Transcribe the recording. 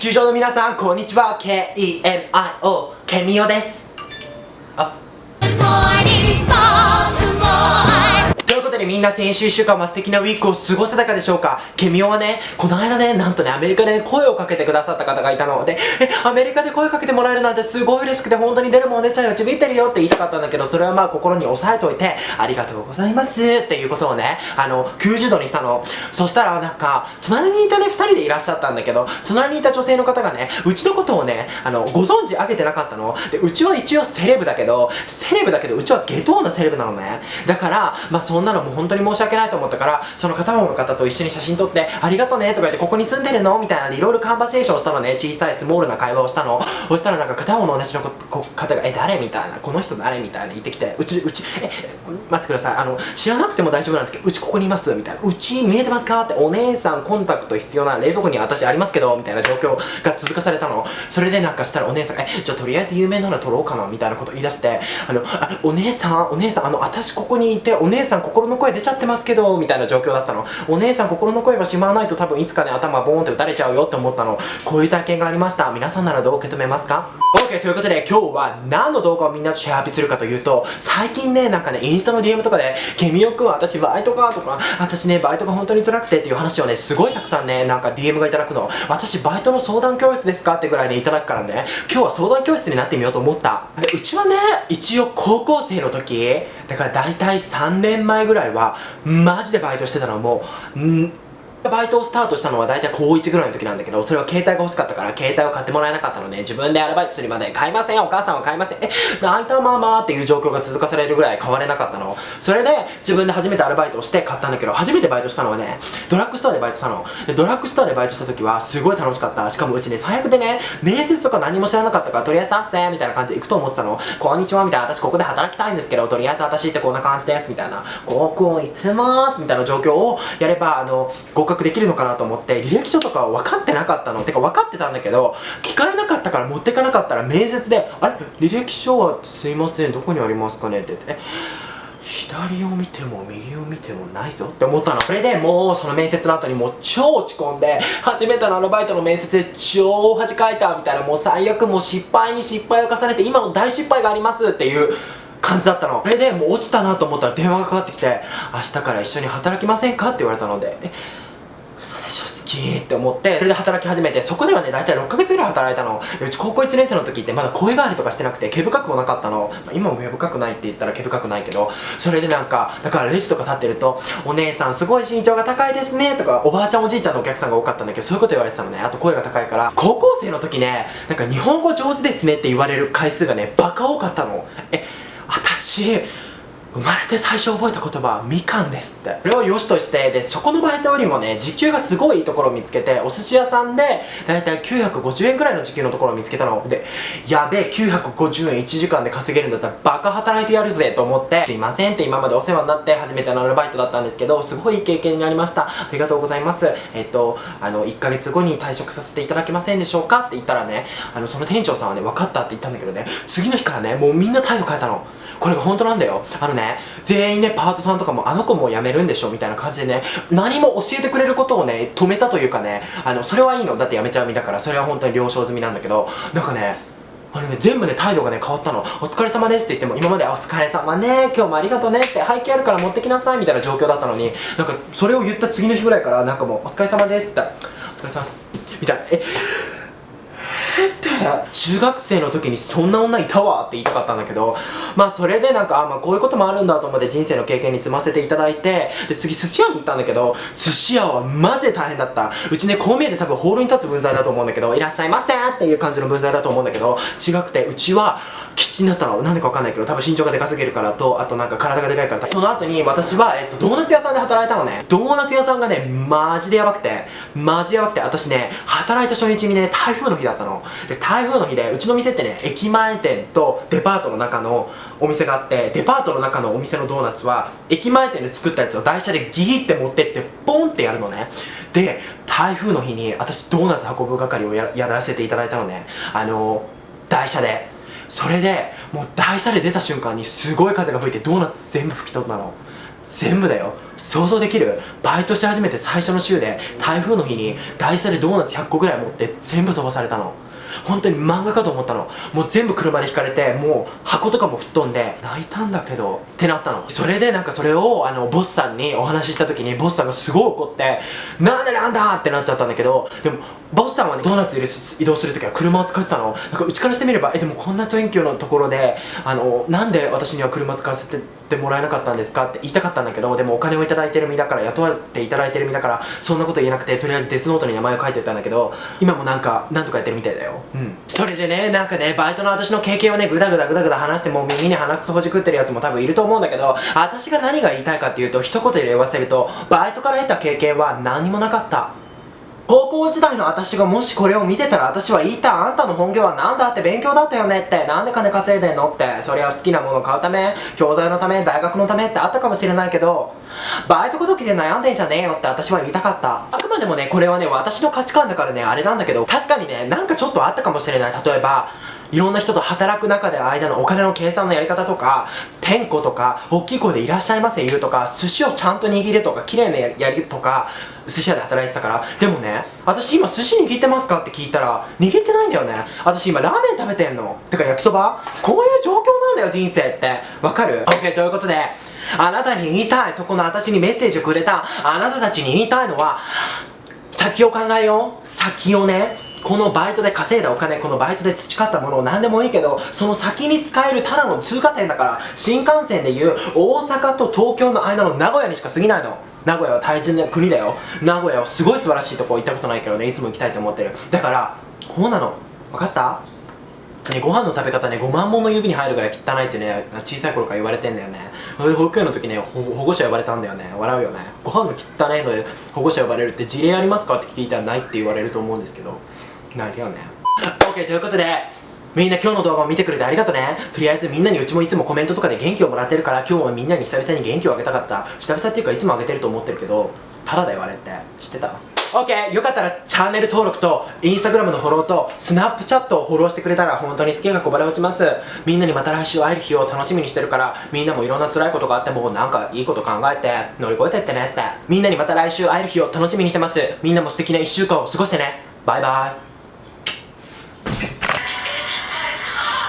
球場の皆さん、こんにちは。 KEMIO ケミオです。ということで、みんな先週1週間は素敵なウィークを過ごせたかでしょうか。ケミオはね、この間ね、なんとね、アメリカで声をかけてくださった方がいたので、アメリカで声かけてもらえるなんてすごい嬉しくて、本当に出るもん出ちゃうよ、ちびってるよって言いたかったんだけど、それはまあ心に押さえといて、ありがとうございますっていうことをね、90度にしたの。そしたらなんか、隣にいたね、2人でいらっしゃったんだけど、隣にいた女性の方がね、うちのことをね、ご存知あげてなかったの。で、うちは一応セレブだけど、うちは下等なセレブなのね。だから、まあそんなのもう本当に申し訳ないと思ったから、その片方の方と一緒に写真撮って、ありがとねとか言って、ここに住んでるのみたいないろいろカンバセーションをしたのね。小さいスモールな会話をしたの。そしたらなんか片方の同じの方が、誰みたいな、この人誰みたいな言ってきて、待ってください。知らなくても大丈夫なんですけど、うちここにいますみたいな。うち見えてますかって、お姉さんコンタクト必要な冷蔵庫に私ありますけど、みたいな状況が続かされたの。それでなんかしたらお姉さんが、じゃあとりあえず有名なの撮ろうかなみたいなこと言い出して、お姉さん、私ここにいて、お姉さん心の声出ちゃってますけど、みたいな状況だったの。お姉さん心の声はしまわないと多分いつかね、頭ボーンって打たれちゃうよって思ったの。こういう体験がありました。皆さんならどう受け止めますか？ OK、ということで今日は何の動画をみんなとシェアアップするかというと、最近ね、なんかね、インスタの DM とかで、ケミオくん私バイトかとか、私ね、バイトが本当に辛くてっていう話をね、すごいたくさんね、なんか DM がいただくの。私バイトの相談教室ですかってぐらいね、いただくからね、今日は相談教室になってみようと思った。で、うちはね、一応高校生の時、だから大体3年前ぐらいは、マジでバイトしてたのもバイトをスタートしたのは大体高1ぐらいの時なんだけど、それは携帯が欲しかったから携帯を買ってもらえなかったので、自分でアルバイトするまで買いません、お母さんは買いません、泣いたままっていう状況が続かされるぐらい買われなかったの。それで自分で初めてアルバイトをして買ったんだけど、初めてバイトしたのはね、ドラッグストアでバイトしたの。で、ドラッグストアでバイトした時はすごい楽しかった。しかもうちね、最悪でね、面接とか何も知らなかったから、とりあえずさっせーみたいな感じで行くと思ってたの。こんにちはみたいな、私ここで働きたいんですけど、とりあえず私ってこんな感じですみたいな、高校行ってますみたいな状況をやれば合格できるのかなと思って、履歴書とかは分かってなかったの。てか分かってたんだけど、聞かれなかったから持ってかなかったら面接で、あれ履歴書はすいませんどこにありますかねって言って、左を見ても右を見てもないぞって思ったの。それでもうその面接の後にもう超落ち込んで、初めてのアルバイトの面接で超恥かいたみたいな、もう最悪、もう失敗に失敗を重ねて今の大失敗がありますっていう感じだったの。それでもう落ちたなと思ったら電話がかかってきて、明日から一緒に働きませんかって言われたので、嘘でしょ好きって思って、それで働き始めて、そこではね、大体6ヶ月ぐらい働いたの。うち高校1年生の時ってまだ声変わりとかしてなくて、毛深くもなかったの。今も毛深くないって言ったら毛深くないけど、それでなんか、だからレジとか立ってると、お姉さんすごい身長が高いですねとか、おばあちゃんおじいちゃんのお客さんが多かったんだけど、そういうこと言われてたのね。あと声が高いから、高校生の時ね、なんか日本語上手ですねって言われる回数がね、バカ多かったの。私生まれて最初覚えた言葉はみかんですって。それを良しとして、でそこのバイトよりもね、時給がすごいいいところを見つけて、お寿司屋さんでだいたい950円くらいの時給のところを見つけたので、やべえ950円1時間で稼げるんだったらバカ働いてやるぜと思って、すいませんって今までお世話になって初めてのアルバイトだったんですけど、すごいいい経験になりました、ありがとうございます、1ヶ月後に退職させていただけませんでしょうかって言ったらね、その店長さんはね、分かったって言ったんだけどね、次の日からね、もうみんな態度変えたの。これが本当なんだよ。全員ね、パートさんとかも、あの子もう辞めるんでしょみたいな感じでね、何も教えてくれることをね、止めたというかね、それはいいの。だって辞めちゃう身だから、それは本当に了承済みなんだけど、なんかね、全部ね、態度がね、変わったの。お疲れ様ですって言っても、今までお疲れ様ね、今日もありがとうねって、背景あるから持ってきなさいみたいな状況だったのに、なんか、それを言った次の日ぐらいから、なんかもう、お疲れ様ですって言ったら、お疲れ様です。みたいな、中学生の時にそんな女いたわって言いたかったんだけど、まあそれでなんか、まあこういうこともあるんだと思って人生の経験に積ませていただいて、で次寿司屋に行ったんだけど、寿司屋はマジで大変だった。うちね、こう見えて多分ホールに立つ分際だと思うんだけど、いらっしゃいませっていう感じの分際だと思うんだけど、違くて、うちはキッチンだったの。なんでかわかんないけど、多分身長がでかすぎるからと、あとなんか体がでかいから。その後に私は、ドーナツ屋さんで働いたのね。ドーナツ屋さんがね、マジでやばくて、私ね、働いた初日にね、台風の日だったの。で、台風の日で、うちの店ってね、駅前店とデパートの中のお店があって、デパートの中のお店のドーナツは、駅前店で作ったやつを台車でギーって持ってって、ポンってやるのね。で、台風の日に、私ドーナツ運ぶ係をやらせていただいたのね。台車で。それでもう台車で出た瞬間にすごい風が吹いてドーナツ全部吹き飛んだの。全部だよ。想像できる？バイトし始めて最初の週で台風の日に台車でドーナツ100個ぐらい持って全部飛ばされたの。本当に漫画かと思ったの。もう全部車で引かれて、もう箱とかも吹っ飛んで泣いたんだけどってなったの。それでなんかそれをボスさんにお話しした時に、ボスさんがすごい怒ってなんだってなっちゃったんだけど、でもボスさんはね、ドーナツ移動する時は車を使ってたの。なんかうちからしてみれば、でもこんな天気のところでなんで私には車使わせてもらえなかったんですかって言いたかったんだけど、でもお金をいただいてる身だから、雇われていただいてる身だからそんなこと言えなくて、とりあえずデスノートに名前を書いてたんだけど、今もなんとかやってるみたいだよ。それでね、なんかね、バイトの私の経験をね、ぐだぐだ話してもう耳に鼻くそほじくってるやつも多分いると思うんだけど、私が何が言いたいかっていうと、一言で言わせると、バイトから得た経験は何にもなかった。高校時代の私がもしこれを見てたら、私は言いたい。あんたの本業はなんだって、勉強だったよねって、なんで金稼いでんのって。そりゃ好きなものを買うため、教材のため、大学のためってあったかもしれないけど、バイトごときで悩んでんじゃねえよって私は言いたかった。あくまでもね、これはね、私の価値観だからね、あれなんだけど、確かにね、なんかちょっとあったかもしれない。例えばいろんな人と働く中で間のお金の計算のやり方とか、点呼とか、大きい声でいらっしゃいませいるとか、寿司をちゃんと握るとか、綺麗なやりとか、寿司屋で働いてたから。でもね、私今寿司握ってますかって聞いたら、握ってないんだよね。私今ラーメン食べてんの。てか焼きそば。こういう状況なんだよ、人生って。わかる？ OK、ということで、あなたに言いたい、そこの私にメッセージをくれたあなたたちに言いたいのは、先を考えよう。先をね。このバイトで稼いだお金、このバイトで培ったものを何でもいいけど、その先に使えるただの通過点だから、新幹線でいう大阪と東京の間の名古屋にしか過ぎないの。名古屋は大事な国だよ。名古屋はすごい素晴らしいとこ行ったことないけどね、いつも行きたいと思ってる。だからこうなの、分かった？ね、ご飯の食べ方ね、5万本の指に入るぐらい汚いってね、小さい頃から言われてんだよね。それで保育園の時ね、保護者呼ばれたんだよね。笑うよね。ご飯の汚いので保護者呼ばれるって事例ありますかって聞いたらないって言われると思うんですけど、ないだよね。 OK、 ということで、みんな今日の動画を見てくれてありがとね。とりあえずみんなにうちもいつもコメントとかで元気をもらってるから、今日はみんなに久々に元気をあげたかった。久々っていうかいつもあげてると思ってるけど、ただだよあれって。知ってた？ OK、 よかったらチャンネル登録とインスタグラムのフォローとスナップチャットをフォローしてくれたら本当に好きがこぼれ落ちます。みんなにまた来週会える日を楽しみにしてるから、みんなもいろんな辛いことがあってもなんかいいこと考えて乗り越えてってねって。みんなにまた来週会える日を楽しみにしてます。みんなも素敵な1週間を過ごしてね。バイバイ。